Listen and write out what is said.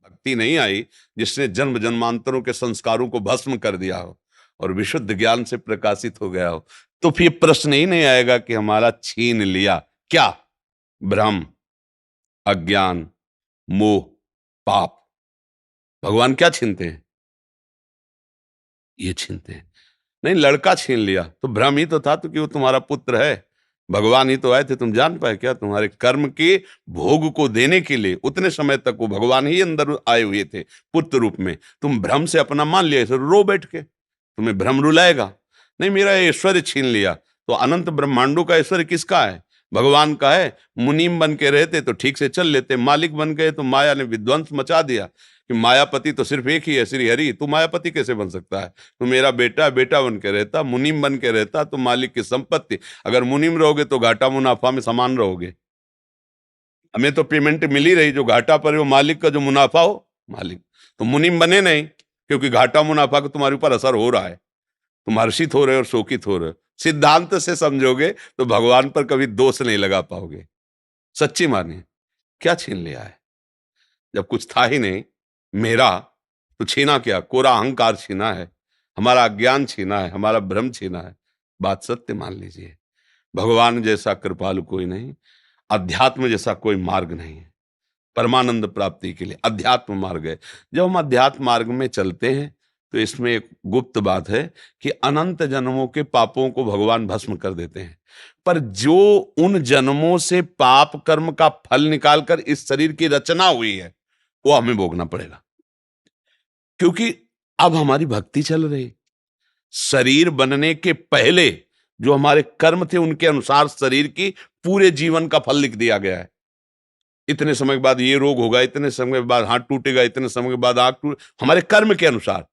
भक्ति नहीं आई जिसने जन्म जन्मांतरों के संस्कारों को भस्म कर दिया हो और विशुद्ध ज्ञान से प्रकाशित हो गया हो, तो फिर प्रश्न ही नहीं आएगा कि हमारा छीन लिया क्या? भ्रम, अज्ञान, मोह, पाप। भगवान क्या छीनते हैं? ये छीनते हैं। नहीं, लड़का छीन लिया तो भ्रम ही तो था, तो कि वो तुम्हारा पुत्र है। भगवान ही तो आए थे, तुम जान पाए क्या? तुम्हारे कर्म के भोग को देने के लिए उतने समय तक वो भगवान ही अंदर आए हुए थे पुत्र रूप में। तुम भ्रम से अपना मान लिया, इसे रो बैठ के, तुम्हें भ्रम रुलाएगा। नहीं, मेरा ऐश्वर्य छीन लिया, तो अनंत ब्रह्मांडों का ऐश्वर्य किसका है? भगवान का है। मुनीम बन के रहते तो ठीक से चल लेते, मालिक बन गए तो माया ने विध्वंस मचा दिया कि मायापति तो सिर्फ एक ही है, श्री हरि। तू मायापति कैसे बन सकता है? तो मेरा बेटा बेटा बन के रहता, मुनीम बन के रहता तो मालिक की संपत्ति। अगर मुनीम रहोगे तो घाटा मुनाफा में समान रहोगे। हमें तो पेमेंट मिल ही रही, जो घाटा पर वो मालिक का, जो मुनाफा हो मालिक। तो मुनीम बने नहीं, क्योंकि घाटा मुनाफा का तुम्हारे ऊपर असर हो रहा है, तुम हर्षित हो रहे हो और शोकित हो रहे हो। सिद्धांत से समझोगे तो भगवान पर कभी दोष नहीं लगा पाओगे। सच्ची मानिए, क्या छीन लिया है? जब कुछ था ही नहीं मेरा, तो छीना क्या? कोरा अहंकार छीना है, हमारा अज्ञान छीना है, हमारा भ्रम छीना है। बात सत्य मान लीजिए। भगवान जैसा कृपालु कोई नहीं, अध्यात्म जैसा कोई मार्ग नहीं है परमानंद प्राप्ति के लिए। अध्यात्म मार्ग है। जब हम अध्यात्म मार्ग में चलते हैं तो इसमें एक गुप्त बात है कि अनंत जन्मों के पापों को भगवान भस्म कर देते हैं। पर जो उन जन्मों से पाप कर्म का फल निकालकर इस शरीर की रचना हुई है, वो हमें भोगना पड़ेगा, क्योंकि अब हमारी भक्ति चल रही। शरीर बनने के पहले जो हमारे कर्म थे, उनके अनुसार शरीर की पूरे जीवन का फल लिख दिया गया है। इतने समय के बाद ये रोग होगा, इतने समय के बाद हाथ टूटेगा, इतने समय के बाद आंख टूट, हमारे कर्म के अनुसार।